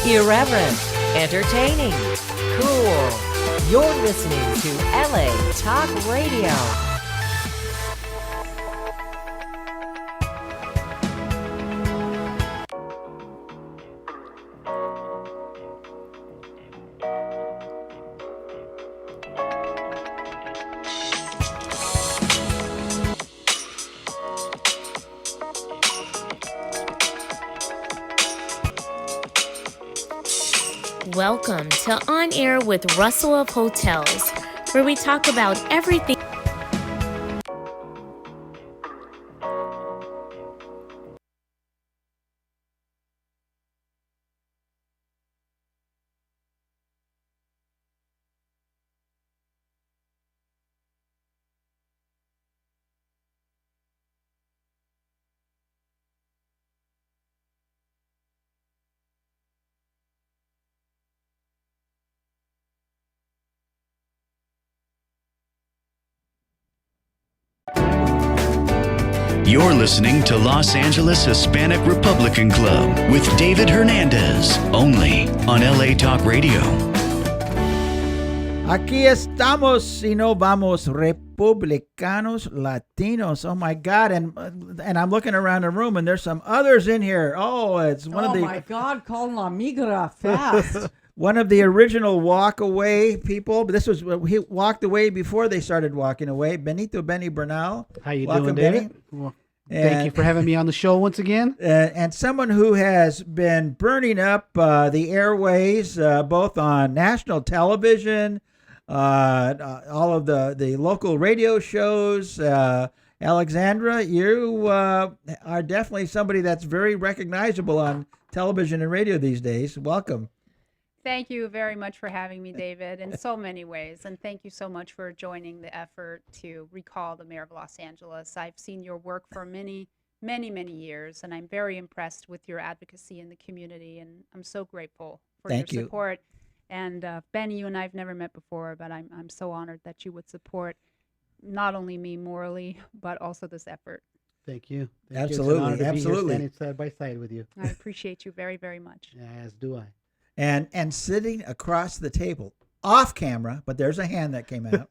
Irreverent, entertaining, cool. You're listening to LA Talk Radio. Welcome to On Air with Russell of Hotels, where we talk about everything. You're listening to Los Angeles Hispanic Republican Club with David Hernandez, only on LA Talk Radio. Aquí estamos, y no vamos, Republicanos Latinos. Oh my God! And I'm looking around the room, and there's some others in here. Oh, it's one of the. Oh my God! Call La Migra fast. One of the original walk away people. But this was he walked away before they started walking away. Benito Benny Bernal. How you Welcome, doing, David? Benny. Well, thank you for having me on the show once again. And someone who has been burning up the airways, both on national television, all of the local radio shows. Alexandra, you are definitely somebody that's very recognizable on television and radio these days. Welcome. Thank you very much for having me, David, in so many ways. And thank you so much for joining the effort to recall the mayor of Los Angeles. I've seen your work for many, many, many years, and I'm very impressed with your advocacy in the community. And I'm so grateful for Thank your you. support. And Benny, you and I have never met before, but I'm so honored that you would support not only me morally, but also this effort. Thank you. Absolutely, It's an honor to absolutely. be here standing side by side with you. I appreciate you very, very much. As do I. And sitting across the table, off camera, but there's a hand that came out,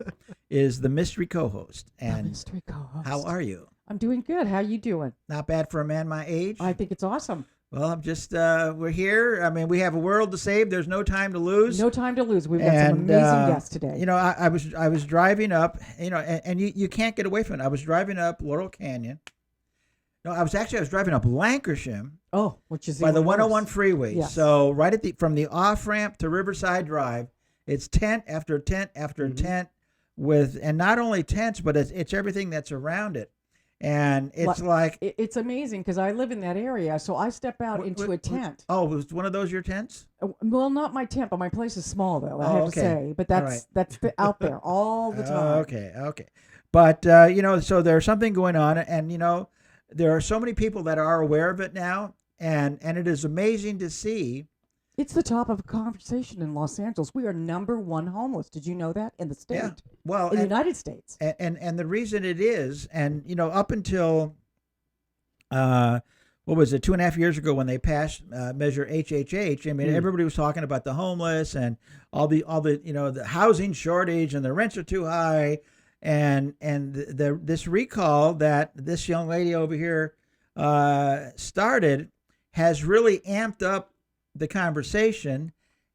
is the mystery co-host. And Mystery co-host. how are you? I'm doing good. How you doing? Not bad for a man my age. I think it's awesome. Well, I'm just, we're here. I mean, we have a world to save. There's no time to lose. No time to lose. We've got some amazing guests today. You know, I was driving up, you know, and you can't get away from it. I was driving up Laurel Canyon. No, I was driving up Lankershim which is by the even 101 worse. freeway. Yes. So right from the off ramp to Riverside Drive, it's tent after tent after tent and not only tents, but it's everything that's around it. And it's It's amazing because I live in that area, so I step out into a tent. Oh, was one of those your tents? Well, not my tent, but my place is small, though, I Oh, have okay. to say. But that's out there all the time. Okay. But, you know, so there's something going on, and, you know, there are so many people that are aware of it now, and it is amazing to see. It's the top of a conversation in Los Angeles. We are number one homeless. Did you know that in the state? Yeah. Well, in the United States. And the reason it is, and, you know, up until, what was it, 2.5 years ago when they passed Measure HHH, I mean, everybody was talking about the homeless and all the you know, the housing shortage and the rents are too high. And this recall that this young lady over here started has really amped up the conversation,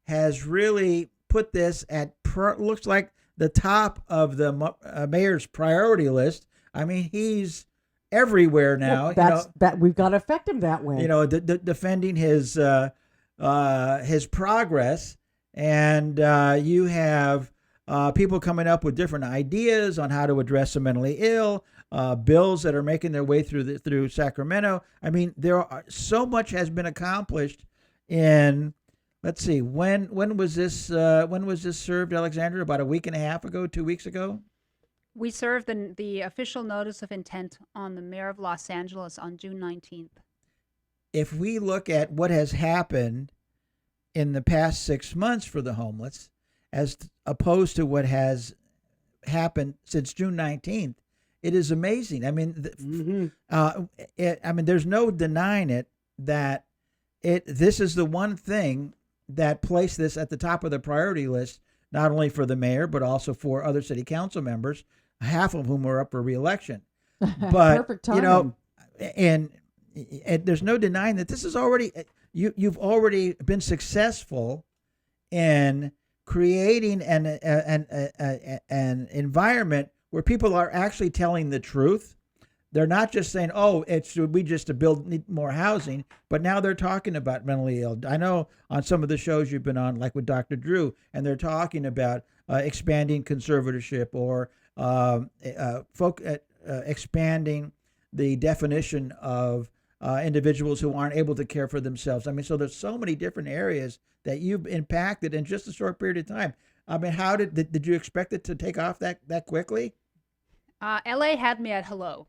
has really put this at looks like the top of the mayor's priority list. I mean, he's everywhere now. Well, that we've got to affect him that way. You know, defending his progress, and you have. People coming up with different ideas on how to address the mentally ill, bills that are making their way through Sacramento. I mean, so much has been accomplished in. Let's see, when was this served, Alexandra? About a week and a half ago, 2 weeks ago. We served the official notice of intent on the mayor of Los Angeles on June 19th. If we look at what has happened in the past 6 months for the homeless, as opposed to what has happened since June 19th, it is amazing. I mean, I mean, there's no denying it that this is the one thing that place this at the top of the priority list, not only for the mayor, but also for other city council members, half of whom are up for reelection. But, Perfect you timing. know, and there's no denying that this is already, you've already been successful in creating an environment where people are actually telling the truth. They're not just saying, "Oh, we just need more housing," but now they're talking about mentally ill. I know on some of the shows you've been on, like with Dr. Drew, and they're talking about expanding conservatorship or expanding the definition of individuals who aren't able to care for themselves. I mean, so there's so many different areas that you've impacted in just a short period of time. I mean, how did you expect it to take off that quickly? LA had me at hello.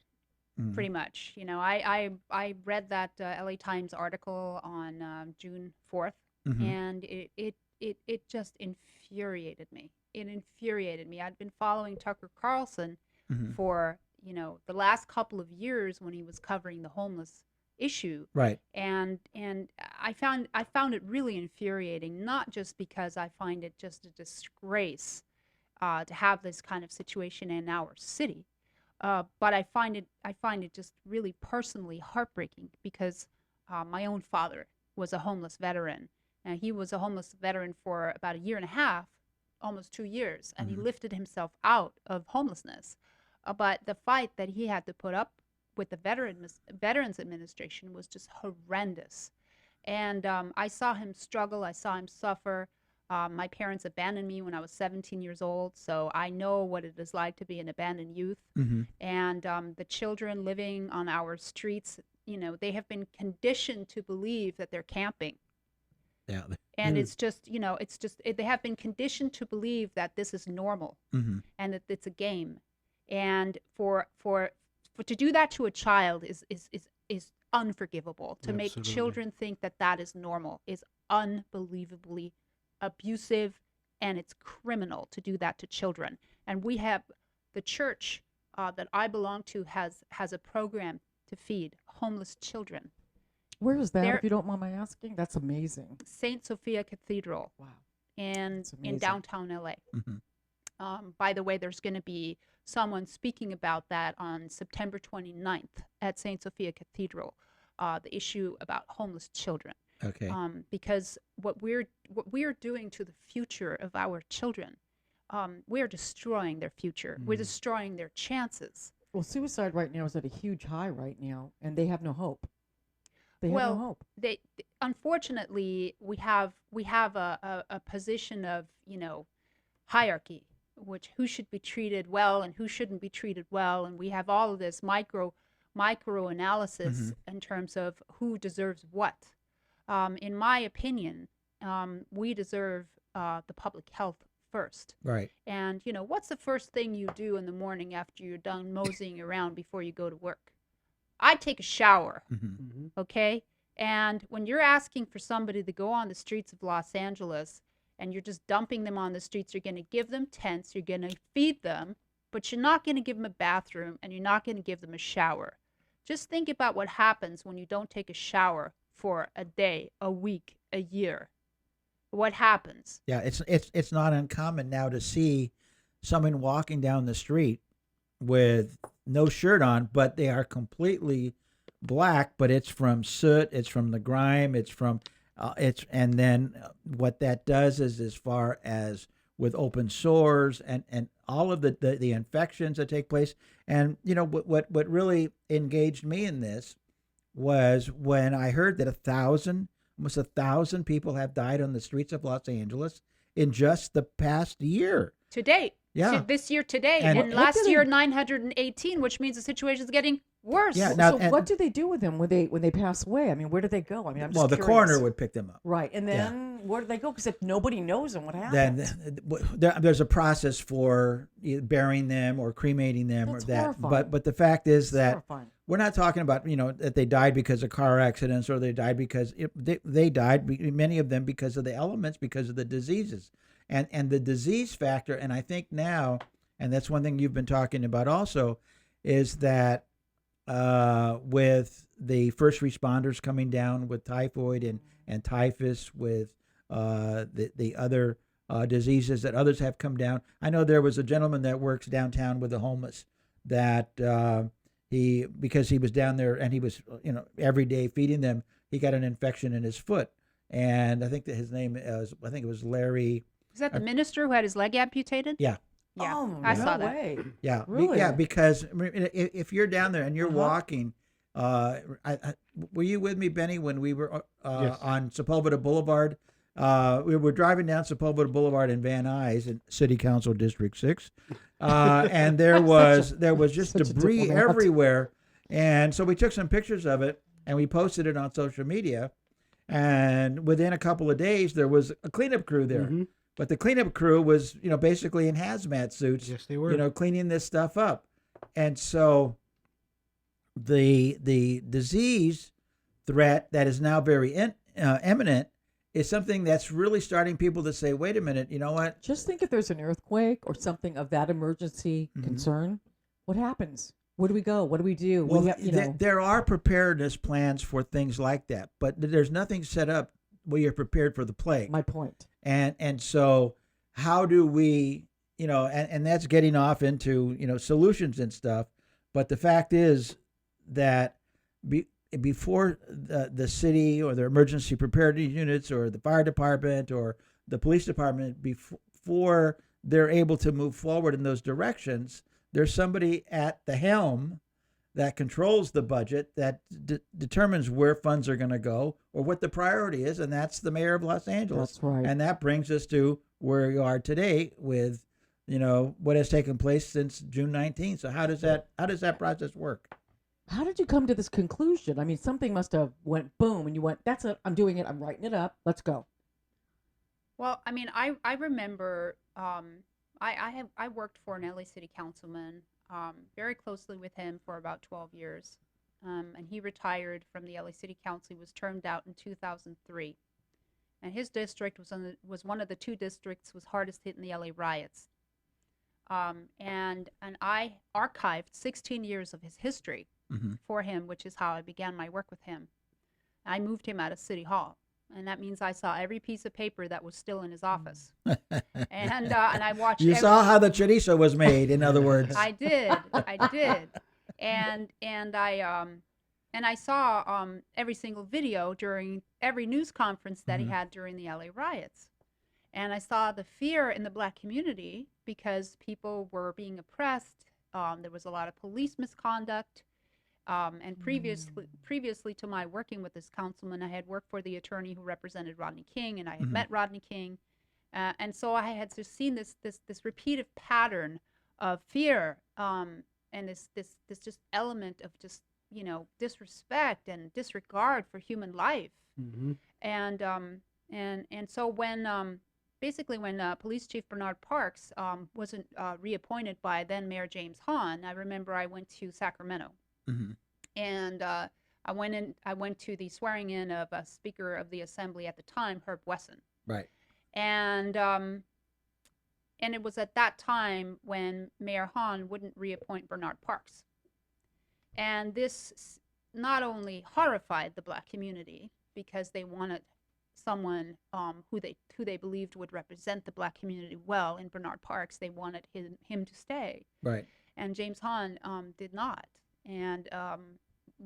Pretty much. You know, I read that LA Times article on June 4th, and it just infuriated me. It infuriated me. I'd been following Tucker Carlson for, you know, the last couple of years when he was covering the homeless issue. Right. And I found it really infuriating, not just because I find it just a disgrace to have this kind of situation in our city. But I find it just really personally heartbreaking because my own father was a homeless veteran, and he was a homeless veteran for about a year and a half, almost 2 years, and he lifted himself out of homelessness. But the fight that he had to put up with the Veterans Administration was just horrendous. And I saw him struggle. I saw him suffer. My parents abandoned me when I was 17 years old, so I know what it is like to be an abandoned youth. And the children living on our streets, you know, they have been conditioned to believe that they're camping. Yeah. And it's just, you know, they have been conditioned to believe that this is normal and that it's a game. And for to do that to a child is unforgivable. To make children think that that is normal is unbelievably abusive, and it's criminal to do that to children. And we have the church that I belong to has a program to feed homeless children. Where is that, if you don't mind my asking? That's amazing. St. Sophia Cathedral. Wow. And in downtown LA. By the way, there's going to be someone speaking about that on September 29th at St. Sophia Cathedral, the issue about homeless children. Okay. Because what we're doing to the future of our children, we're destroying their future. We're destroying their chances. Well, suicide right now is at a huge high right now, and they have no hope. They have no hope. Unfortunately, we have a position of, you know, hierarchy, which who should be treated well and who shouldn't be treated well, and we have all of this micro analysis in terms of who deserves what. In my opinion, we deserve the public health first. Right. And, you know, what's the first thing you do in the morning after you're done moseying around before you go to work? I take a shower, okay? And when you're asking for somebody to go on the streets of Los Angeles and you're just dumping them on the streets, you're going to give them tents, you're going to feed them, but you're not going to give them a bathroom and you're not going to give them a shower. Just think about what happens when you don't take a shower for a day, a week, a year. What happens? Yeah, it's not uncommon now to see someone walking down the street with no shirt on, but they are completely black, but it's from soot, it's from the grime, it's from and then what that does is, as far as with open sores and all of the infections that take place. And you know what really engaged me in this was when I heard that almost 1,000 people have died on the streets of Los Angeles in just the past year. To date. Yeah. This year to date. And last year, 918, which means the situation is getting worse. Yeah. Now, so what do they do with them when they pass away? I mean, where do they go? I mean, I'm just the curious. coroner would pick them up. Right. And then where do they go? Because if nobody knows them, what happens? Then there's a process for burying them or cremating them. That's or that. horrifying. But the fact is that Horrifying. we're not talking about, you know, that they died because of car accidents or they died because they died, many of them, because of the elements, because of the diseases. And the disease factor, and I think now, and that's one thing you've been talking about also, is that with the first responders coming down with typhoid and typhus, with the other diseases that others have come down. I know there was a gentleman that works downtown with the homeless that because he was down there and he was every day feeding them, he got an infection in his foot, and I think that his name it was Larry. Is that the minister who had his leg amputated? Yeah. Yeah, Oh, I no saw that. way. Yeah, Really? yeah, because if you're down there and you're walking, were you with me, Benny, when we were Yes. on Sepulveda Boulevard? We were driving down Sepulveda Boulevard in Van Nuys in City Council District 6, and there was just such a debris diplomat. everywhere, and so we took some pictures of it and we posted it on social media, and within a couple of days there was a cleanup crew there. Mhm. But the cleanup crew was, basically in hazmat suits, Yes, they were. cleaning this stuff up. And so the disease threat that is now very imminent is something that's really starting people to say, wait a minute, you know what? Just think if there's an earthquake or something of that emergency concern, what happens? Where do we go? What do we do? Well, We have, there are preparedness plans for things like that, but there's nothing set up where you're prepared for the plague. my point. And so how do we, and that's getting off into, solutions and stuff. But the fact is that before the city or the emergency preparedness units or the fire department or the police department, before they're able to move forward in those directions, there's somebody at the helm that controls the budget, that determines where funds are going to go or what the priority is, and that's the mayor of Los Angeles. That's right. And that brings us to where we are today with, what has taken place since June 19th. So how does that process work? How did you come to this conclusion? I mean, something must have went boom, and you went, "That's it. I'm doing it. I'm writing it up. Let's go." Well, I mean, I remember I worked for an LA City councilman very closely with him for about 12 years, and he retired from the LA City Council. He was termed out in 2003, and his district was one of the two districts was hardest hit in the LA riots. And I archived 16 years of his history for him, which is how I began my work with him. I moved him out of City Hall. And that means I saw every piece of paper that was still in his office, and I watched. You saw how the chorizo was made, in other words. I did, and I saw every single video during every news conference that he had during the LA riots, and I saw the fear in the Black community because people were being oppressed. There was a lot of police misconduct. And previously to my working with this councilman, I had worked for the attorney who represented Rodney King, and I had met Rodney King, and so I had just seen this repeated pattern of fear, and this just element of just disrespect and disregard for human life, and so when basically when Police Chief Bernard Parks wasn't reappointed by then Mayor James Hahn, I remember I went to Sacramento. And I went to the swearing in of a Speaker of the Assembly at the time, Herb Wesson. Right. And it was at that time when Mayor Hahn wouldn't reappoint Bernard Parks. And this not only horrified the Black community because they wanted someone who they believed would represent the Black community well in Bernard Parks. They wanted him to stay. Right. And James Hahn did not. And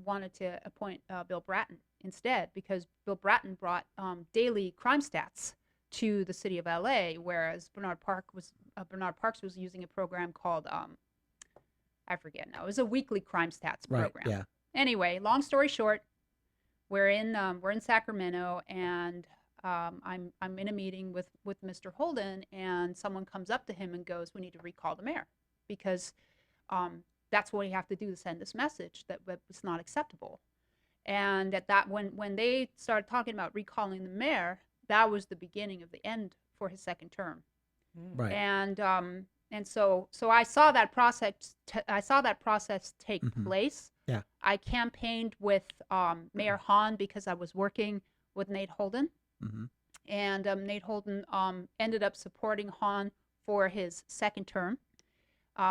wanted to appoint Bill Bratton instead, because Bill Bratton brought daily crime stats to the city of LA, whereas Bernard Parks was using a program called I forget now. It was a weekly crime stats program. Right. Yeah. Anyway, long story short, we're in Sacramento, and I'm in a meeting with Mr. Holden, and someone comes up to him and goes, "We need to recall the mayor because." That's what you have to do to send this message that it's not acceptable. And at that, when they started talking about recalling the mayor, that was the beginning of the end for his second term. Right. And so I saw that process. I saw that process take place. Yeah. I campaigned with Mayor Hahn because I was working with Nate Holden, and Nate Holden ended up supporting Hahn for his second term.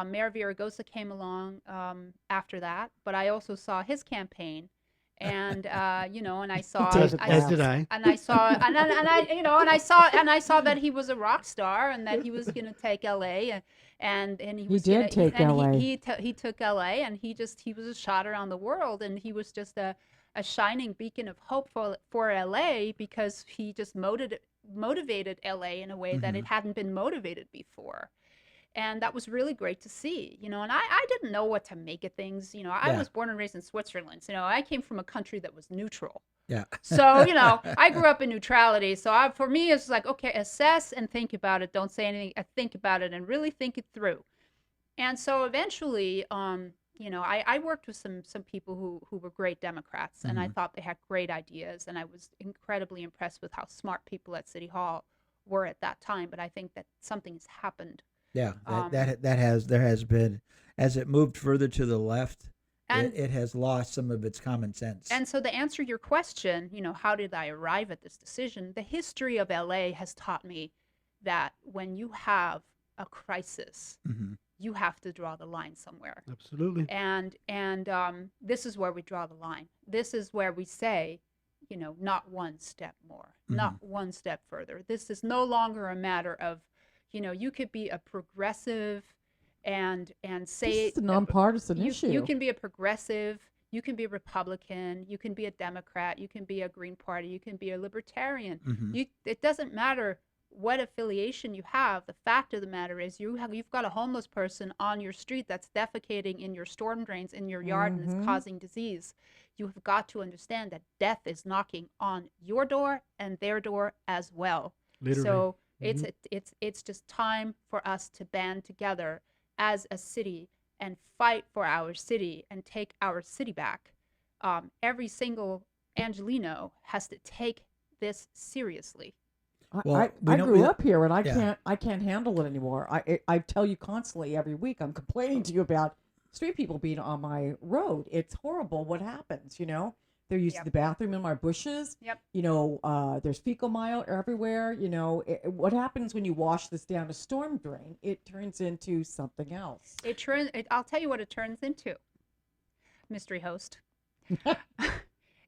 Mayor Villaraigosa came along after that, but I also saw his campaign, And and I saw, As did I. and I saw, and I saw that he was a rock star, and that he was going to take L.A. and he was did take LA. He took L.A. and he was a shot around the world, and he was just a shining beacon of hope for L.A. because he just motivated L.A. in a way that it hadn't been motivated before. And that was really great to see, and I didn't know what to make of things. I was born and raised in Switzerland. So, I came from a country that was neutral. Yeah. So, I grew up in neutrality. So for me, it's like, okay, assess and think about it. Don't say anything. Think about it and really think it through. And so eventually, I worked with some people who were great Democrats, and I thought they had great ideas. And I was incredibly impressed with how smart people at City Hall were at that time. But I think that something has happened. Yeah, there has been, as it moved further to the left, it has lost some of its common sense. And so to answer your question, how did I arrive at this decision? The history of LA has taught me that when you have a crisis, you have to draw the line somewhere. Absolutely. And this is where we draw the line. This is where we say, not one step more, not one step further. This is no longer a matter of, you could be a progressive and say it's a nonpartisan issue. You can be a progressive, you can be a Republican, you can be a Democrat, you can be a Green Party, you can be a Libertarian. It doesn't matter what affiliation you have. The fact of the matter is you've got a homeless person on your street that's defecating in your storm drains in your yard and is causing disease. You have got to understand that death is knocking on your door and their door as well. Literally. So it's just time for us to band together as a city and fight for our city and take our city back. Every single Angelino has to take this seriously. I grew up here, and I can't handle it anymore. I tell you constantly every week, I'm complaining to you about street people being on my road. It's horrible what happens, They're using the bathroom in my bushes. Yep. There's fecal matter everywhere. What happens when you wash this down a storm drain? It turns into something else. I'll tell you what it turns into, mystery host.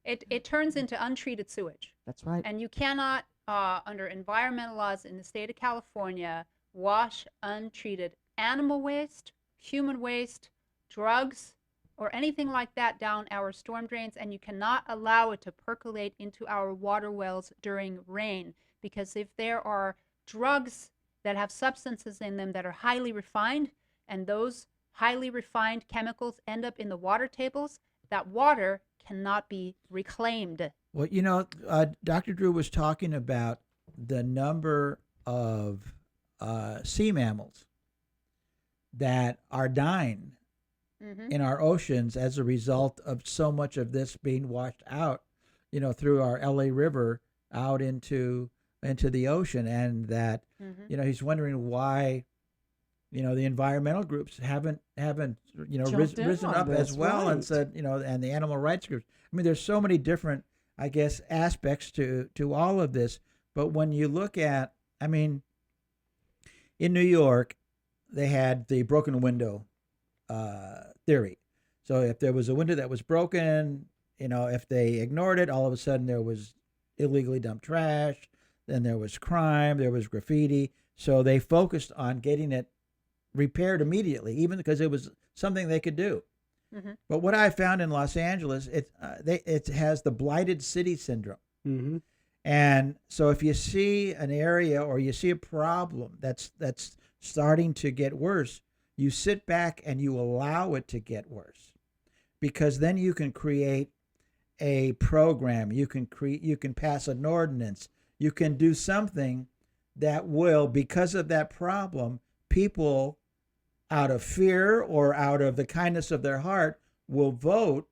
It turns into untreated sewage. That's right. And you cannot, under environmental laws in the state of California, wash untreated animal waste, human waste, drugs, or anything like that down our storm drains, and you cannot allow it to percolate into our water wells during rain, because if there are drugs that have substances in them that are highly refined, and those highly refined chemicals end up in the water tables, that water cannot be reclaimed. Well, Dr. Drew was talking about the number of sea mammals that are dying in our oceans as a result of so much of this being washed out, through our LA River out into the ocean, and that he's wondering why the environmental groups haven't risen up as well, right. And said and the animal rights groups. I mean, there's so many different, I guess, aspects to all of this. But when you look at, in New York, they had the broken window theory. So if there was a window that was broken, if they ignored it, all of a sudden there was illegally dumped trash, then there was crime, there was graffiti. So they focused on getting it repaired immediately, even because it was something they could do. But what I found in Los Angeles, it has the blighted city syndrome. And so if you see an area or you see a problem that's starting to get worse, you sit back and you allow it to get worse, because then you can create a program, you can pass an ordinance, you can do something that will, because of that problem, people out of fear or out of the kindness of their heart will vote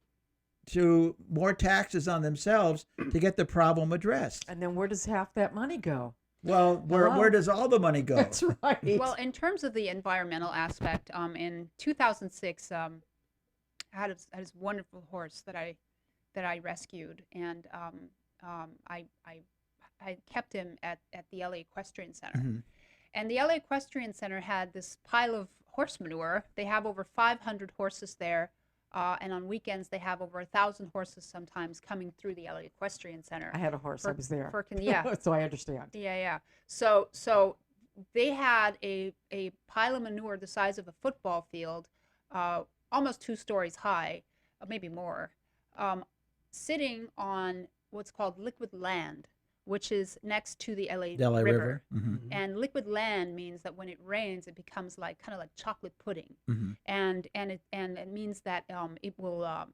to more taxes on themselves to get the problem addressed. And then where does half that money go? Well, where does all the money go? That's right. Well, in terms of the environmental aspect, in 2006, I had this wonderful horse that I rescued, and I kept him at the LA Equestrian Center. And the LA Equestrian Center had this pile of horse manure. They have over 500 horses there. And on weekends, they have over 1,000 horses sometimes coming through the LA Equestrian Center. I had a horse. I was there. Yeah. So I understand. Yeah. So they had a pile of manure the size of a football field, almost 2 stories high, maybe more, sitting on what's called liquid land, which is next to the LA River. Mm-hmm. And liquid land means that when it rains, it becomes kind of like chocolate pudding, Mm-hmm. and it means that it will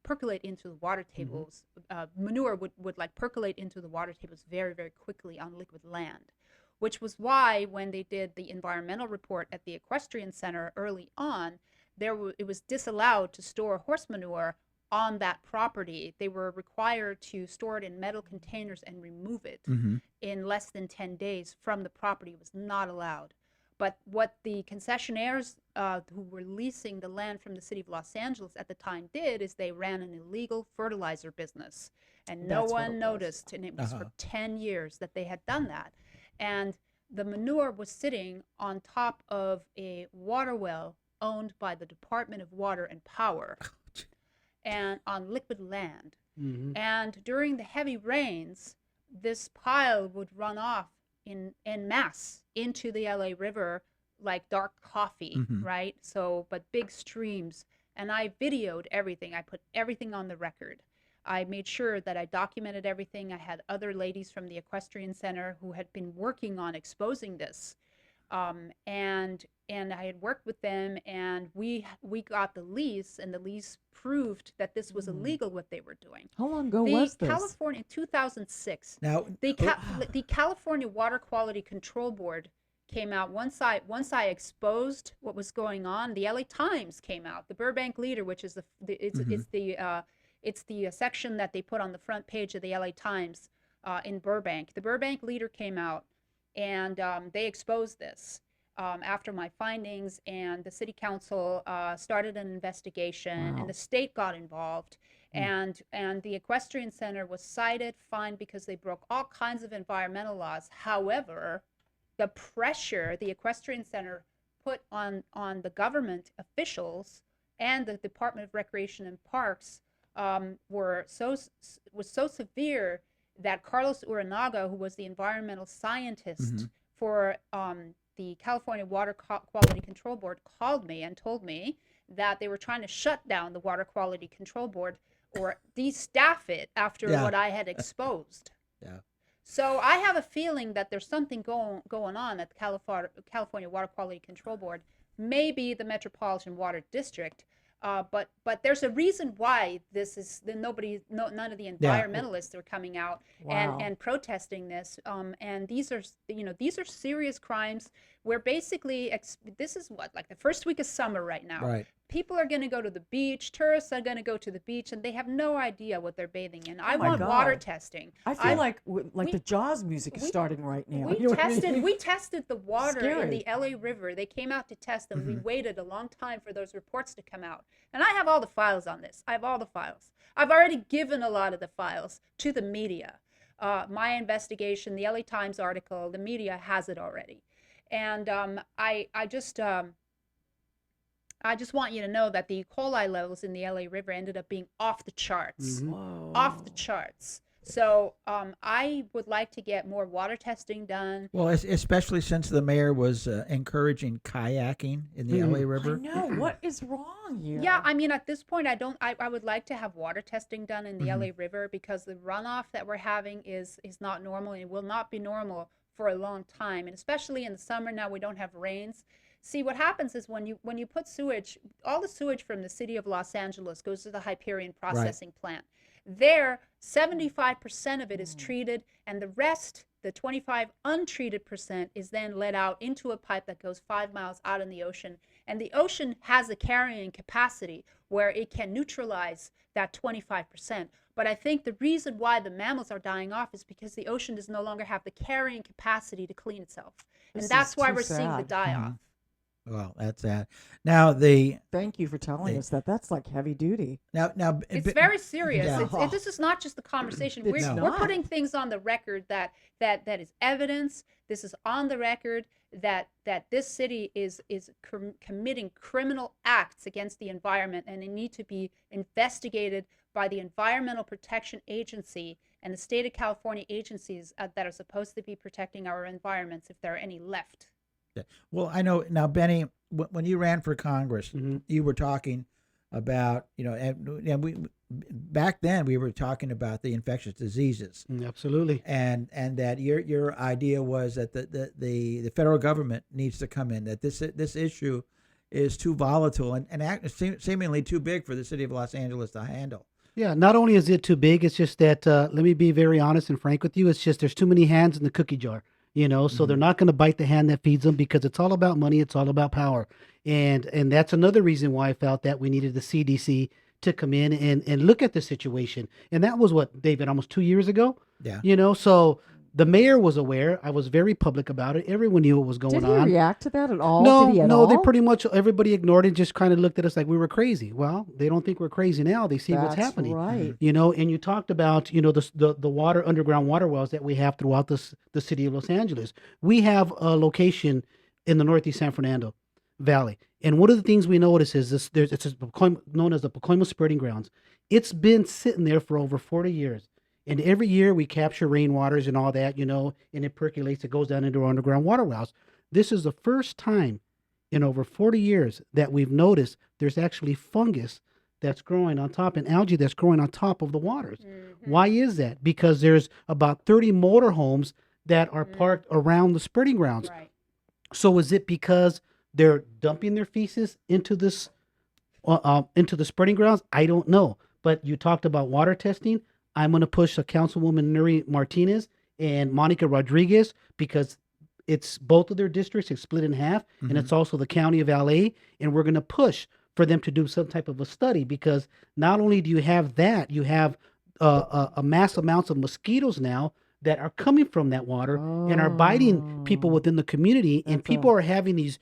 percolate into the water tables. Manure would like percolate into the water tables very, very quickly on liquid land, which was why when they did the environmental report at the Equestrian Center early on, it was disallowed to store horse manure on that property. They were required to store it in metal containers and remove it Mm-hmm. in less than 10 days from the property. It was not allowed. But what the concessionaires who were leasing the land from the city of Los Angeles at the time did is they ran an illegal fertilizer business. And no That's what it one was. noticed. And it was for 10 years that they had done that. And the manure was sitting on top of a water well owned by the Department of Water and Power and on liquid land. Mm-hmm. And during the heavy rains, this pile would run off en masse into the LA River like dark coffee, Mhm. right? So, but big streams. And I videoed everything. I put everything on the record. I made sure that I documented everything. I had other ladies from the Equestrian Center who had been working on exposing this. And I had worked with them, and we got the lease, and the lease proved that this was illegal what they were doing. How long ago The was this? California 2006. Now, The California Water Quality Control Board came out once I exposed what was going on. The LA Times came out. The Burbank Leader, which is it's the section that they put on the front page of the LA Times in Burbank. The Burbank Leader came out, and they exposed this after my findings, and the city council started an investigation, and the state got involved, and the Equestrian Center was cited, fined, because they broke all kinds of environmental laws. However, the pressure the Equestrian Center put on the government officials and the Department of Recreation and Parks was so severe that Carlos Uranaga, who was the environmental scientist for the California Water Quality Control Board, called me and told me that they were trying to shut down the Water Quality Control Board or de-staff it after what I had exposed. Yeah. So I have a feeling that there's something going on at the California Water Quality Control Board, maybe the Metropolitan Water District, but there's a reason why this is none of the environmentalists are coming out and protesting this. And these are serious crimes where basically this is like the first week of summer right now. Right. People are going to go to the beach. Tourists are going to go to the beach, and they have no idea what they're bathing in. I want water testing. I feel like the Jaws music is starting right now. We tested the water in Scary. the LA River. They came out to test them. We waited a long time for those reports to come out. And I have all the files on this. I have all the files. I've already given a lot of the files to the media. My investigation, the LA Times article, the media has it already. And I just want you to know that the E. coli levels in the LA River ended up being off the charts. Off the charts. So I would like to get more water testing done. Well, especially since the mayor was encouraging kayaking in the LA River. I know. What is wrong here? Yeah, I mean, at this point, I would like to have water testing done in the LA River, because the runoff that we're having is not normal, and it will not be normal for a long time. And especially in the summer now, we don't have rains. See, what happens is when you put sewage, all the sewage from the city of Los Angeles goes to the Hyperion processing plant. There, 75% of it is treated, and the rest, the 25 untreated %, is then let out into a pipe that goes 5 miles out in the ocean. And the ocean has a carrying capacity where it can neutralize that 25%. But I think the reason why the mammals are dying off is because the ocean does no longer have the carrying capacity to clean itself. And This that's is why too we're seeing the sad. die-off. Well, that's that. Now the Thank you for telling us that. That's like heavy duty. now It's very serious. Yeah. This is not just the conversation. It's We're not. putting things on the record that is evidence. This is on the record that this city is committing criminal acts against the environment, and they need to be investigated by the Environmental Protection Agency and the state of California agencies that are supposed to be protecting our environments, if there are any left. Yeah. Well, I know now, Benny, when you ran for Congress, you were talking about, and we back then we were talking about the infectious diseases, Absolutely. and that your idea was that the federal government needs to come in, that this issue is too volatile and seemingly too big for the city of Los Angeles to handle. Yeah, not only is it too big, it's just that, let me be very honest and frank with you, it's just there's too many hands in the cookie jar, so they're not going to bite the hand that feeds them because it's all about money, it's all about power. And that's another reason why I felt that we needed the CDC to come in and look at the situation. And that was what, David, almost 2 years ago? Yeah. So the mayor was aware. I was very public about it. Everyone knew what was going Did he on. react to that at all? No, Did he at no, all? they pretty much, everybody ignored it, just kind of looked at us like we were crazy. Well, they don't think we're crazy now. They see what's That's happening. right. And you talked about, the water, underground water wells that we have throughout the city of Los Angeles. We have a location in the Northeast San Fernando Valley. And one of the things we notice is it's known as the Pacoima Spreading Grounds. It's been sitting there for over 40 years. And every year we capture rainwaters and all that, and it percolates, it goes down into our underground water wells. This is the first time in over 40 years that we've noticed there's actually fungus that's growing on top and algae that's growing on top of the waters. Why is that? Because there's about 30 motorhomes that are parked around the spreading grounds. Right. So is it because they're dumping their feces into this, into the spreading grounds? I don't know. But you talked about water testing. I'm going to push Councilwoman Nuri Martinez and Monica Rodriguez because it's both of their districts. It's split in half, and it's also the county of LA. And we're going to push for them to do some type of a study because not only do you have that, you have a mass amounts of mosquitoes now that are coming from that water and are biting people within the community, and people are having these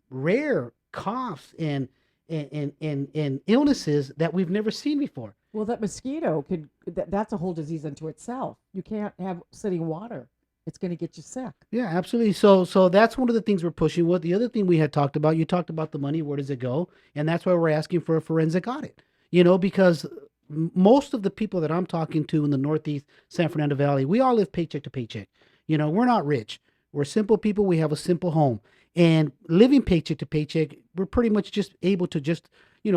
rare coughs and illnesses that we've never seen before. Well, that mosquito that's a whole disease unto itself. You can't have sitting water. It's going to get you sick. Yeah, absolutely. So that's one of the things we're pushing. What the other thing we had talked about, you talked about the money, where does it go? And that's why we're asking for a forensic audit, because most of the people that I'm talking to in the Northeast San Fernando Valley, we all live paycheck to paycheck. We're not rich. We're simple people. We have a simple home. And living paycheck to paycheck, we're pretty much just able to just,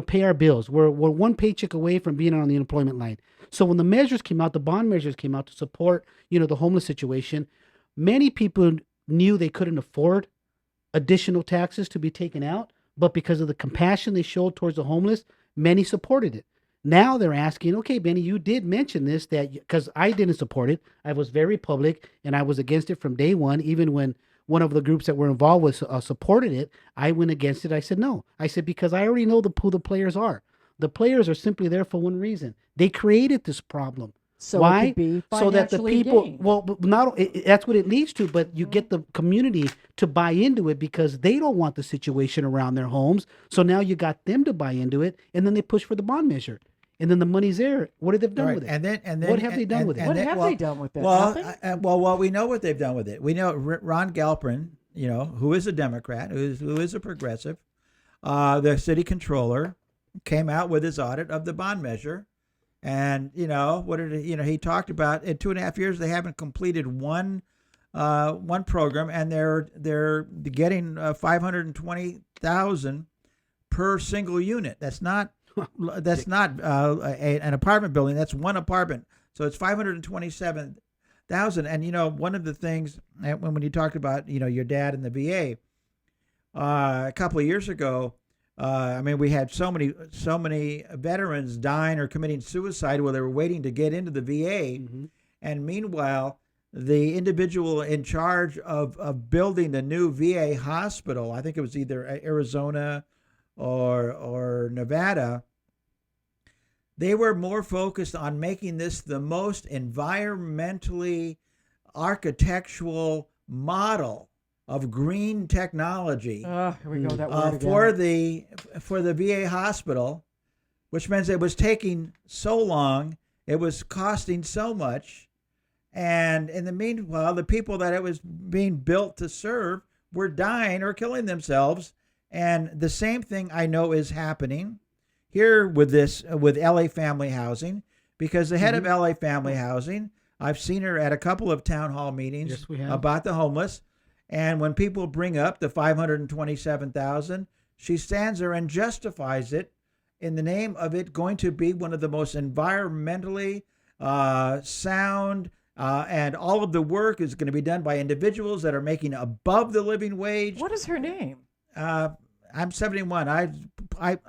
pay our bills. We're one paycheck away from being on the unemployment line. So when the measures came out, the bond measures came out to support, the homeless situation, many people knew they couldn't afford additional taxes to be taken out. But because of the compassion they showed towards the homeless, many supported it. Now they're asking, okay, Benny, you did mention this, because I didn't support it. I was very public and I was against it from day one. Even when one of the groups that were involved with supported it, I went against it. I said, no. I said, because I already know who the players are. The players are simply there for one reason. They created this problem. So why? It could be so that the people, gained. well, that's what it leads to, but you get the community to buy into it because they don't want the situation around their homes. So now you got them to buy into it, and then they push for the bond measure. And then the money's there. What have they done with it? And then what have they done with it? What have they done with it? Well, we know what they've done with it. We know Ron Galperin, who is a Democrat, who is a progressive, the city controller, came out with his audit of the bond measure, and what did he talked about in 2.5 years they haven't completed one program, and they're getting $520,000 per single unit. That's not an apartment building. That's one apartment. So it's $527,000. And one of the things when you talked about your dad and the VA, a couple of years ago, we had so many veterans dying or committing suicide while they were waiting to get into the VA, and meanwhile, the individual in charge of building the new VA hospital, I think it was either Arizona or Nevada, they were more focused on making this the most environmentally architectural model of green technology Here we go. That word again. for the VA hospital, which means it was taking so long, it was costing so much, and in the meanwhile, the people that it was being built to serve were dying or killing themselves. And the same thing I know is happening here with LA Family Housing, because the head of LA Family Housing, I've seen her at a couple of town hall meetings about the homeless. And when people bring up the 527,000, she stands there and justifies it in the name of it going to be one of the most environmentally sound, and all of the work is going to be done by individuals that are making above the living wage. What is her name? I'm 71. I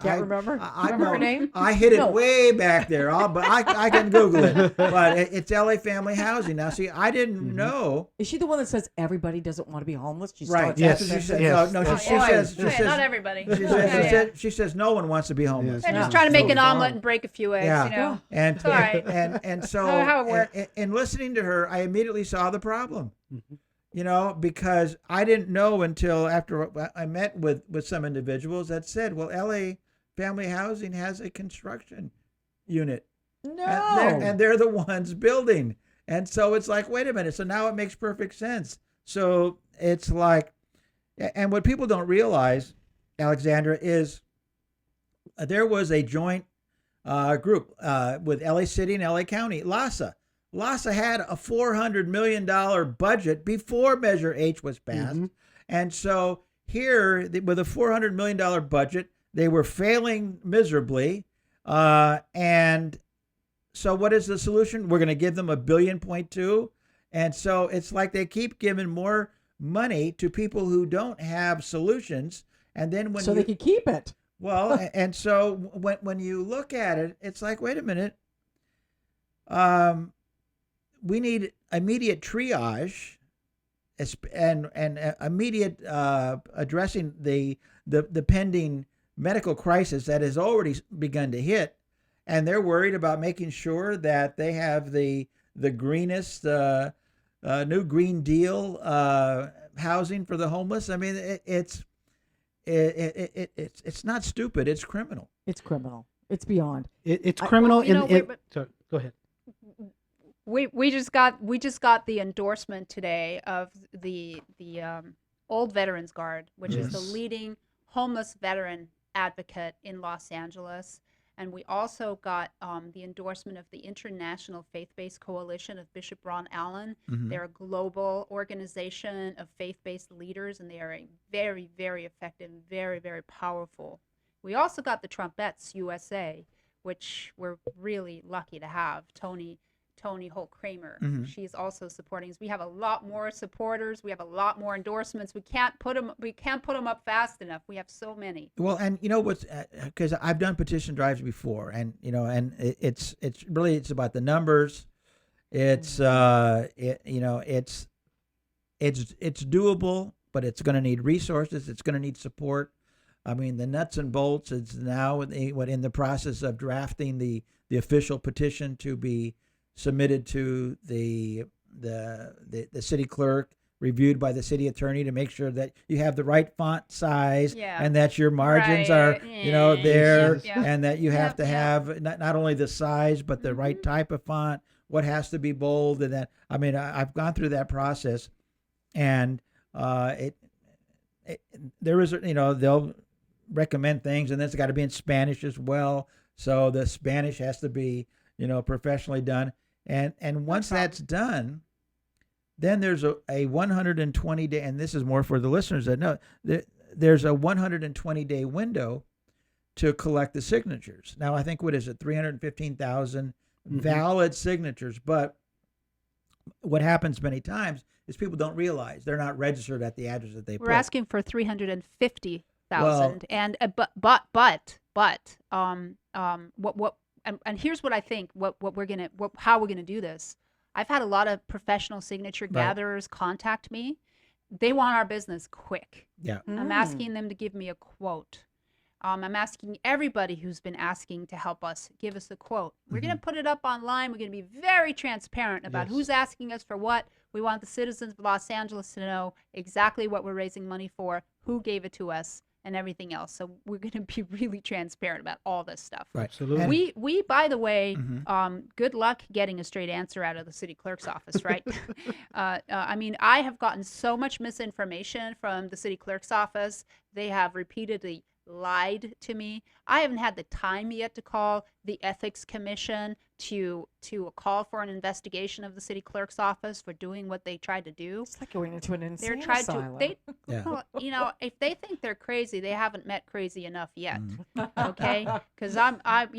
Can't remember. Remember her name? I hid it way back there, but I can Google it. But it's LA Family Housing. Now, see, I didn't know. Is she the one that says everybody doesn't want to be homeless? She Right. starts Yes. after She that. says, no, she says, not everybody. She says no one wants to be homeless. They're just trying to make an omelet and break a few eggs, you know. And It's all right. and so how it works. in listening to her, I immediately saw the problem. You know, because I didn't know until after I met with some individuals that said, well, LA Family Housing has a construction unit. No. And they're the ones building. And so it's like, wait a minute. So now it makes perfect sense. So it's like, and what people don't realize, Alexandra, is there was a joint group with LA City and LA County, LASA. LASA had a $400 million budget before Measure H was passed. And so here, with a $400 million budget, they were failing miserably. And so what is the solution? We're going to give them $1.2 billion. And so it's like they keep giving more money to people who don't have solutions. And then when they can keep it. Well, and so when you look at it, it's like, wait a minute. We need immediate triage and immediate addressing the pending medical crisis that has already begun to hit. And they're worried about making sure that they have the greenest new Green Deal housing for the homeless. I mean, it's not stupid. It's criminal. It's criminal. It's beyond. It's criminal. Sorry, go ahead. We just got the endorsement today of the Old Veterans Guard, which is the leading homeless veteran advocate in Los Angeles, and we also got the endorsement of the International Faith-Based Coalition of Bishop Ron Allen. They're a global organization of faith-based leaders, and they are a very, very effective, very, very powerful. We also got the Trumpettes USA, which we're really lucky to have. Tony Holt Kramer. She's also supporting us. We have a lot more supporters. We have a lot more endorsements. We can't put them up fast enough. We have so many. Well, and you know what's, because I've done petition drives before, and you know, and it's about the numbers. It's it's doable, but it's going to need resources. It's going to need support. I mean, the nuts and bolts is now in the process of drafting the official petition to be submitted to the city clerk, reviewed by the city attorney to make sure that you have the right font size and that your margins are there, and that you have to have not only the size but the right type of font, what has to be bold, and that I've gone through that process, and there is they'll recommend things, and then it's got to be in Spanish as well, so the Spanish has to be professionally done. And once that's done, then there's a 120 day, and this is more for the listeners that know, there's a 120-day window to collect the signatures. Now, I think, 315,000 valid signatures, but what happens many times is people don't realize they're not registered at the address that they put. We're asking for 350,000, and And here's what I think. How we're gonna do this. I've had a lot of professional signature gatherers contact me. They want our business quick. Yeah. I'm asking them to give me a quote. I'm asking everybody who's been asking to help us, give us a quote. We're going to put it up online. We're going to be very transparent about who's asking us for what. We want the citizens of Los Angeles to know exactly what we're raising money for, who gave it to us, and everything else. So we're going to be really transparent about all this stuff. Right. Absolutely. We by the way, good luck getting a straight answer out of the city clerk's office, right? I mean, I have gotten so much misinformation from the city clerk's office. They have repeatedly lied to me. I haven't had the time yet to call the ethics commission to call for an investigation of the city clerk's office for doing what they tried to do. It's like going into an insane They're trying asylum. to well, you know, if they think they're crazy, they haven't met crazy enough yet. Okay? Cuz I'm like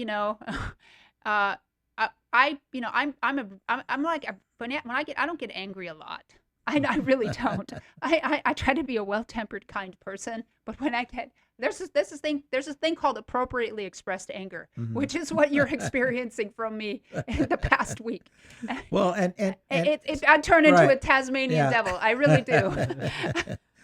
when I don't get angry a lot. I really don't. I try to be a well-tempered, kind person, but when I get there's this thing called appropriately expressed anger, which is what you're experiencing from me in the past week. Well, and I turn into a Tasmanian devil. I really do.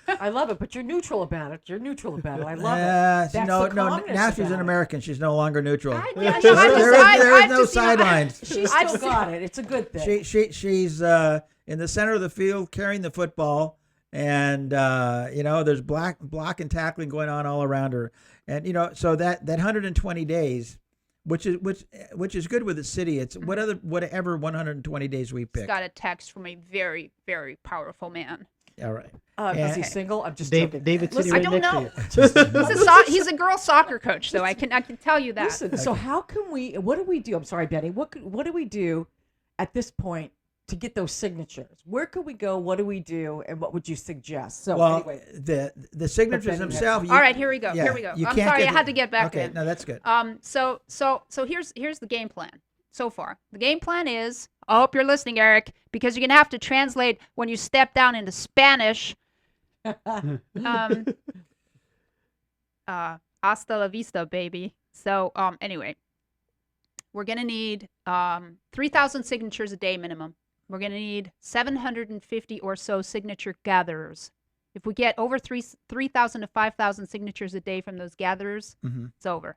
I love it, but you're neutral about it. I love it. That's no. the Now calmness she's about an it. American. She's no longer neutral. There is no sidelines. She's still got it. It's a good thing. She's in the center of the field carrying the football, and there's block and tackling going on all around her, and so that 120 days, which is good with the city. It's whatever 120 days we pick. Got a text from a very, very powerful man. All right. Is he single? I'm just joking. David sitting Listen, right I don't next know. to you. He's a girl soccer coach, so I can tell you that. Listen, so how can what do we do? I'm sorry, Benny. What do we do at this point to get those signatures? Where could we go? What do we do? And what would you suggest? So anyway, the signatures themselves. All right, here we go. Here we go. I'm sorry, I had to get back Okay, in. no, that's good. So here's the game plan so far. The game plan is, I hope you're listening, Eric, because you're gonna have to translate when you step down into Spanish. Hasta la vista, baby. So anyway, we're gonna need 3,000 signatures a day minimum. We're gonna need 750 or so signature gatherers. If we get over 3,000 to 5,000 signatures a day from those gatherers, it's over.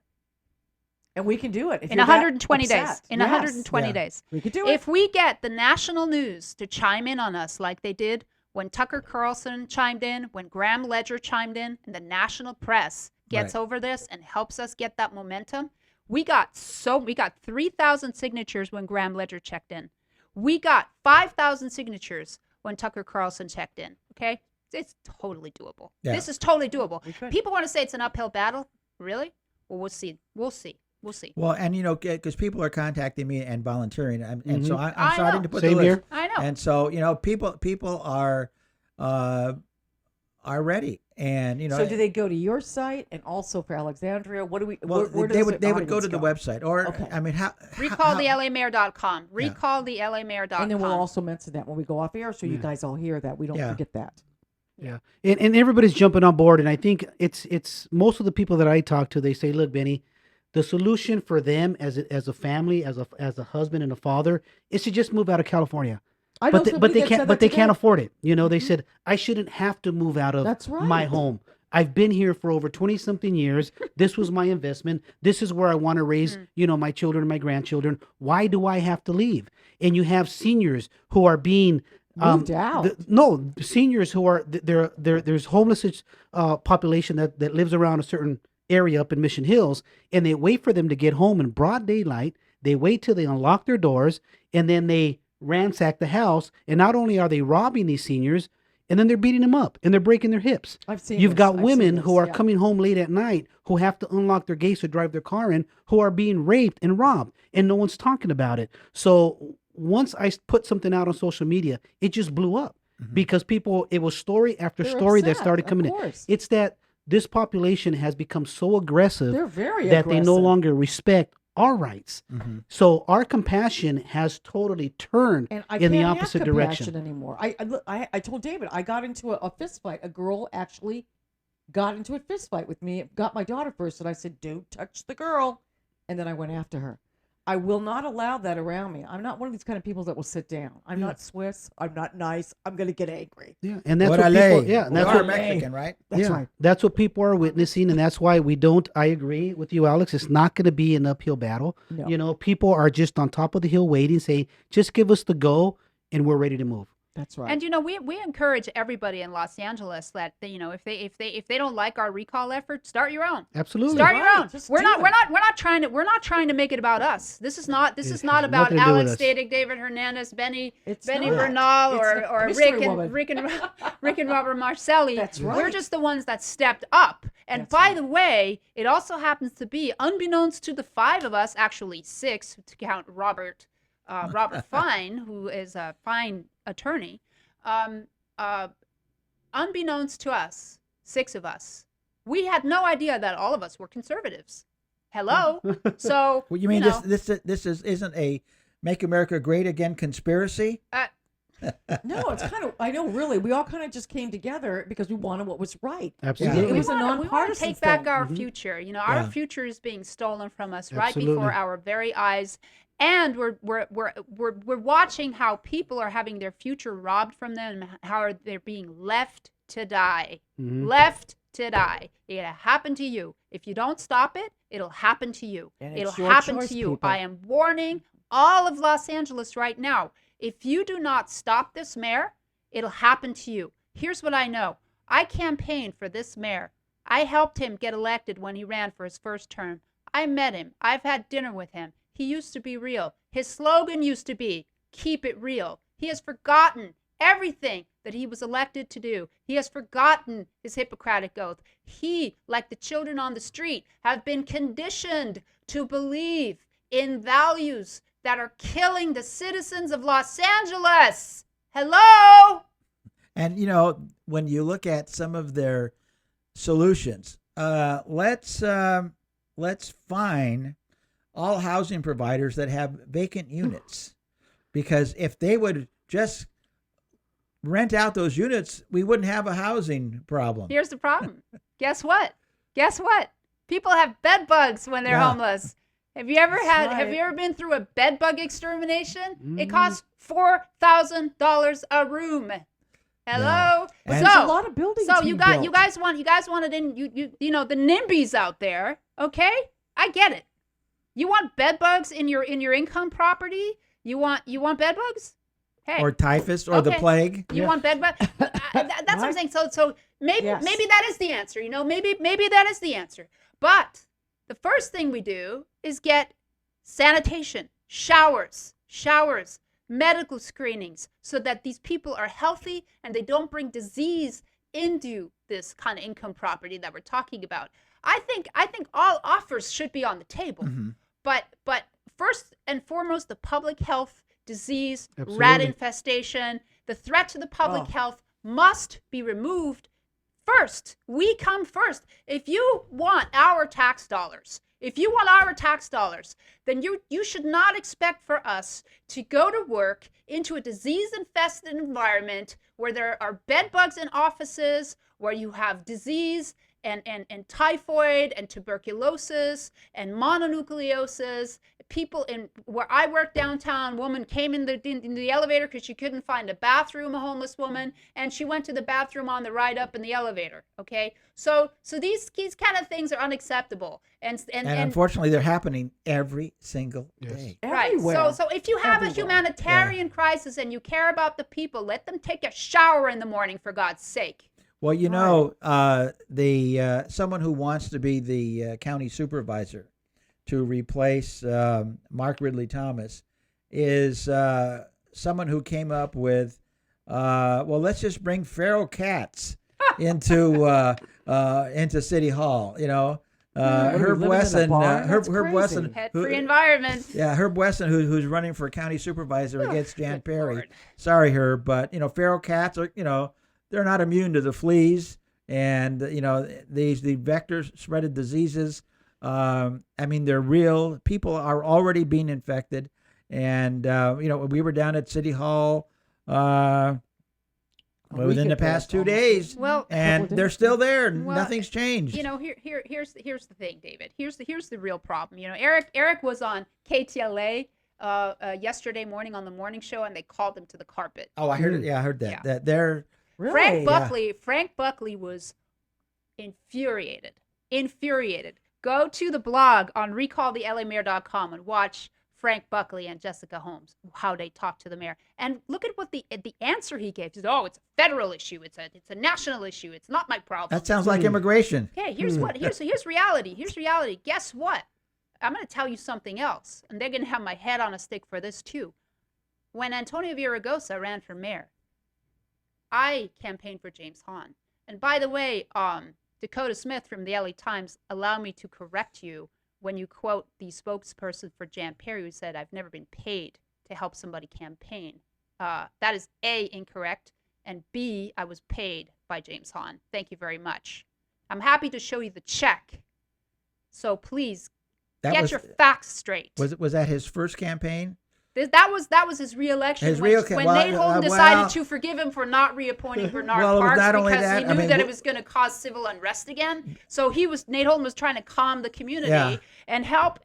And we can do it in 120 days. In 120 days, we could do it. If we get the national news to chime in on us like they did when Tucker Carlson chimed in, when Graham Ledger chimed in, and the national press gets over this and helps us get that momentum, we got 3,000 signatures when Graham Ledger checked in. We got 5,000 signatures when Tucker Carlson checked in. Okay, it's totally doable. Yeah. This is totally doable. People want to say it's an uphill battle. Really? Well, we'll see. Well, and because people are contacting me and volunteering, and so I'm starting to put Same the list. here. I know. And so people are ready, and So do they go to your site and also for Alexandria? What do we? Well, where they does would go to the website, or Okay. I mean, recallthelaMayor.com. RecallthelaMayor.com. And then we'll also mention that when we go off air, so you guys all hear that. We don't forget that. Yeah, and everybody's jumping on board, and I think it's most of the people that I talk to. They say, "Look, Benny, the solution for them as a family, as a husband and a father, is to just move out of California." But they can't afford it. They said, "I shouldn't have to move out of my home. I've been here for over 20 something years. This was my investment. This is where I want to raise, my children and my grandchildren. Why do I have to leave?" And you have seniors who are being moved out. Seniors who are there's homeless population that lives around a certain area up in Mission Hills, and they wait for them to get home in broad daylight. They wait till they unlock their doors, and then they ransack the house. And not only are they robbing these seniors, and then they're beating them up and they're breaking their hips. You've got women who are coming home late at night who have to unlock their gates to drive their car in, who are being raped and robbed, and no one's talking about it. So once I put something out on social media, it just blew up because it was story after story that started coming in. It's that this population has become so aggressive that they no longer respect our rights. So our compassion has totally turned in the opposite direction anymore. I told David, I got into a fist fight. A girl actually got into a fist fight with me. Got my daughter first, and I said, "Don't touch the girl," and then I went after her. I will not allow that around me. I'm not one of these kind of people that will sit down. I'm not Swiss. I'm not nice. I'm going to get angry. Yeah, and that's Orale. what people. Yeah, and that's You're what Mexican, right? That's right. That's what people are witnessing, and that's why we don't. I agree with you, Alex. It's not going to be an uphill battle. No. You know, people are just on top of the hill waiting, saying, "Just give us the go, and we're ready to move." That's right. And we encourage everybody in Los Angeles that if they don't like our recall effort, start your own. Absolutely. Start your Right, own. just We're do not it. we're not trying to make it about us. This is not It about has nothing to do with Alex us. Static, David Hernandez, Benny It's Benny not. Bernal, It's or the or mystery woman. Rick and Robert Marcelli. That's We're right. just the ones that stepped up. And That's by right. the way, it also happens to be, unbeknownst to the five of us, actually six to count Robert Fine, who is a fine attorney. Unbeknownst to us, six of us, we had no idea that all of us were conservatives. Hello. So Well, you mean know, this isn't a Make America Great Again conspiracy? No, it's kind of, I know, really. We all kind of just came together because we wanted what was right. Absolutely. It was a we want to nonpartisan take back thing. our future. Our Yeah. future is being stolen from us right Absolutely. before our very eyes, and we're watching how people are having their future robbed from them, and how they're being left to die. Left to die. It'll happen to you. If you don't stop it, it'll happen to you. And it's It'll your happen choice, to you. people. I am warning all of Los Angeles right now. If you do not stop this mayor, it'll happen to you. Here's what I know. I campaigned for this mayor. I helped him get elected when he ran for his first term. I met him. I've had dinner with him. He used to be real. His slogan used to be, keep it real. He has forgotten everything that he was elected to do. He has forgotten his Hippocratic oath. He, like the children on the street, have been conditioned to believe in values that are killing the citizens of Los Angeles. Hello? And when you look at some of their solutions, let's fine all housing providers that have vacant units, because if they would just rent out those units, we wouldn't have a housing problem. Here's the problem. Guess what? People have bed bugs when they're Yeah. homeless. Have you ever That's have right. you ever been through a bed bug extermination? It costs $4,000 a room. Hello. And- There's a lot of buildings So being you built. guys wanted in the NIMBYs out there, okay? I get it. You want bed bugs in your income property? You want bed bugs? Hey. Or typhus or the Okay. plague. You want bed bugs? That's what I'm saying. So maybe Yes. maybe that is the answer. Maybe that is the answer. But the first thing we do is get sanitation, showers, medical screenings, so that these people are healthy and they don't bring disease into this kind of income property that we're talking about. I think all offers should be on the table. But first and foremost, the public health, disease, rat Absolutely. infestation, the threat to the public Oh. health must be removed first. We come first. If you want our tax dollars, then you should not expect for us to go to work into a disease-infested environment where there are bed bugs in offices, where you have disease and typhoid and tuberculosis and mononucleosis. People in where I work downtown, woman came in the elevator because she couldn't find a bathroom, a homeless woman, and she went to the bathroom on the ride up in the elevator. Okay, so these kind of things are unacceptable, and unfortunately, they're happening every single day. right. Everywhere. So if you have Everywhere. a humanitarian crisis and you care about the people, let them take a shower in the morning, for God's sake. Well, someone who wants to be the county supervisor to replace Mark Ridley Thomas is someone who came up with, let's just bring feral cats into City Hall. Herb living in a Wesson, barn? Herb That's crazy. Wesson, Pet-free environment. yeah, Herb Wesson, who's running for county supervisor against Jan Good Perry. Lord. Sorry, Herb, but feral cats are, they're not immune to the fleas and the vectors spreaded diseases. They're real. People are already being infected, and we were down at City Hall Well, within the past 2 days, Well, and they're still there. Well, Nothing's changed. You know, here's the thing, David. Here's the real problem. You know, Eric was on KTLA yesterday morning on the morning show, and they called him to the carpet. Oh, I heard it. Yeah, I heard that. Yeah. That they're Really? Frank Buckley was infuriated. Go to the blog on recallthelaMayor.com and watch Frank Buckley and Jessica Holmes, how they talked to the mayor. And look at what the answer he gave. He said, oh, it's a federal issue. It's a national issue. It's not my problem. that sounds like immigration. Okay, here's reality. Here's reality. Guess what? I'm going to tell you something else. And they're going to have my head on a stick for this too. When Antonio Villaraigosa ran for mayor, I campaigned for James Hahn. And by the way, Dakota Smith from the LA Times, allow me to correct you when you quote the spokesperson for Jan Perry, who said, I've never been paid to help somebody campaign. That is A, incorrect, and B, I was paid by James Hahn. Thank you very much. I'm happy to show you the check. So please, get your facts straight. Was that his first campaign? That was his reelection. His when reelection. Nate Holden decided to forgive him for not reappointing Bernard Parks because he knew that it was going to cause civil unrest again. So Nate Holden was trying to calm the community and help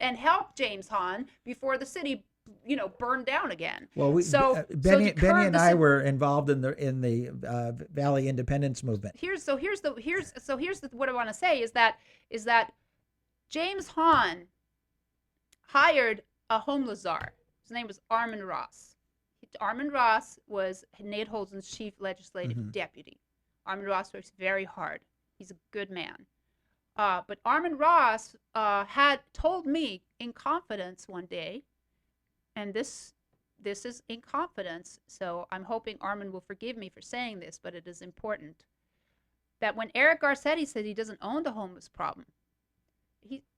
James Hahn before the city, burned down again. Well, Benny and I were involved in the Valley Independence movement. Here's what I want to say is that James Hahn hired a homeless czar. His name was Armin Ross. Armin Ross was Nate Holden's chief legislative deputy. Armin Ross works very hard. He's a good man. But Armin Ross had told me in confidence one day, and this is in confidence, so I'm hoping Armin will forgive me for saying this, but it is important, that when Eric Garcetti said he doesn't own the homeless problem,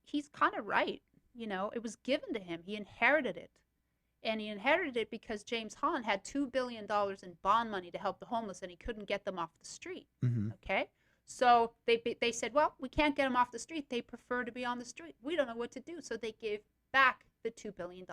he's kind of right. It was given to him. He inherited it. And he inherited it because James Hahn had $2 billion in bond money to help the homeless, and he couldn't get them off the street. Okay? So they said, well, we can't get them off the street. They prefer to be on the street. We don't know what to do. So they gave back the $2 billion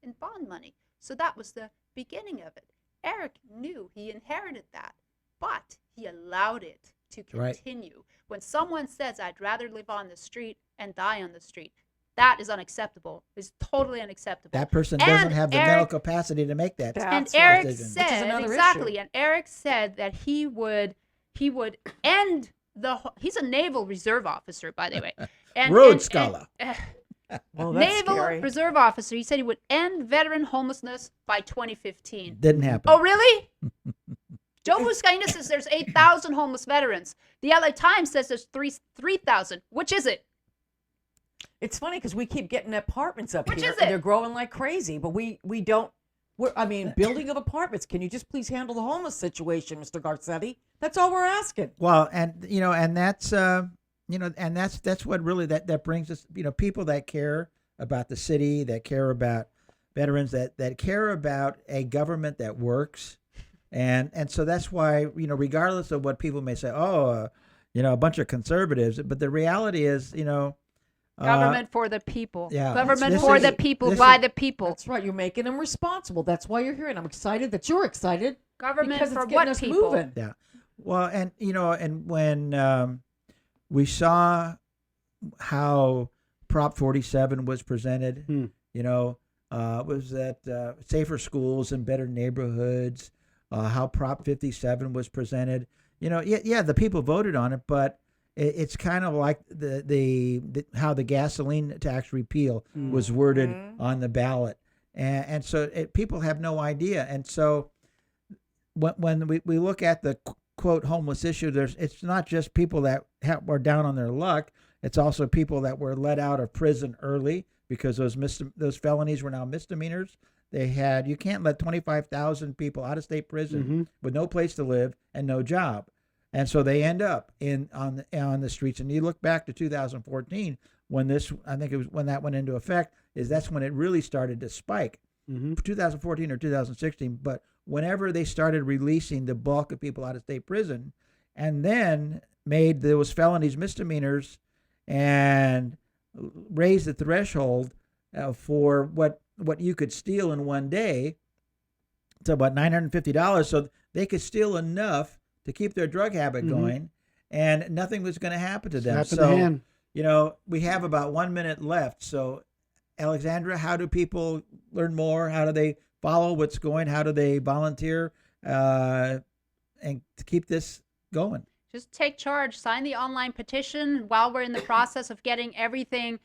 in bond money. So that was the beginning of it. Eric knew he inherited that, but he allowed it to continue. Right. When someone says, I'd rather live on the street and die on the street, that is unacceptable. It's totally unacceptable. That person doesn't have the mental capacity to make that decision. And Eric said, exactly, and Eric said that he would end he's a Naval Reserve officer, by the way. Rhodes Scholar. Well, that's Naval scary. Reserve officer. He said he would end veteran homelessness by 2015. Didn't happen. Oh, really? Joe Fuscaina says there's 8,000 homeless veterans. The LA Times says there's 3,000. Which is it? It's funny because we keep getting apartments up Which here. is it? And they're growing like crazy, but we don't. Building of apartments. Can you just please handle the homeless situation, Mr. Garcetti? That's all we're asking. Well, and that's that's what really that brings us. People that care about the city, that care about veterans, that care about a government that works, and so that's why regardless of what people may say, a bunch of conservatives, but the reality is Government for the people. Yeah, Government for the people, by the people. That's right. You're making them responsible. That's why you're here, and I'm excited that you're excited. Government because for it's what getting us people? moving. Yeah. Well, and and when we saw how Prop 47 was presented, was that safer schools and better neighborhoods, how Prop 57 was presented. The people voted on it, but it's kind of like the how the gasoline tax repeal was worded on the ballot, and so people have no idea. And so when we look at the quote homeless issue, it's not just people that were down on their luck. It's also people that were let out of prison early because those felonies were now misdemeanors. You can't let 25,000 people out of state prison with no place to live and no job. And so they end up on the streets. And you look back to 2014 when I think it was when that went into effect, that's when it really started to spike. 2014 or 2016. But whenever they started releasing the bulk of people out of state prison, and then made those felonies misdemeanors and raised the threshold for what you could steal in one day to about $950, so they could steal enough to keep their drug habit going, and nothing was going to happen to them. Slap in So, the hand. you know, we have about 1 minute left. So, Alexandra, how do people learn more? How do they follow what's going? How do they volunteer and to keep this going? Just take charge. Sign the online petition while we're in the process of getting everything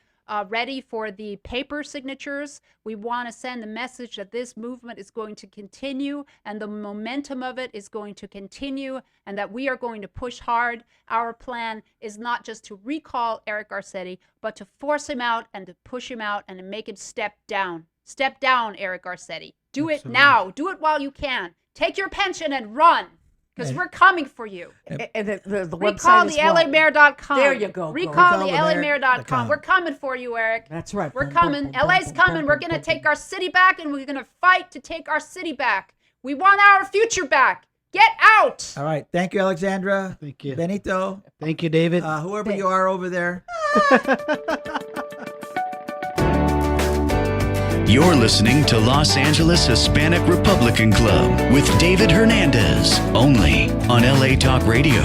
ready for the paper signatures. We want to send the message that this movement is going to continue and the momentum of it is going to continue, and that we are going to push hard. Our plan is not just to recall Eric Garcetti, but to force him out and to push him out and to make him step down. Step down, Eric Garcetti. Do it now. Do it while you can. Take your pension and run. Because we're coming for you. And the Recall website the is what? LAmayor.com. There you go. Recall the LAmayor.com. LAmayor.com. We're coming for you, Eric. That's right. We're Boom, coming. boom, boom, LA's boom, coming. boom, We're boom, going to boom, take our city back, and we're going to fight to take our city back. We want our future back. Get out. All right. Thank you, Alexandra. Thank you. Benito. Thank you, David. Whoever you are over there. You're listening to Los Angeles Hispanic Republican Club with David Hernandez, only on LA Talk Radio.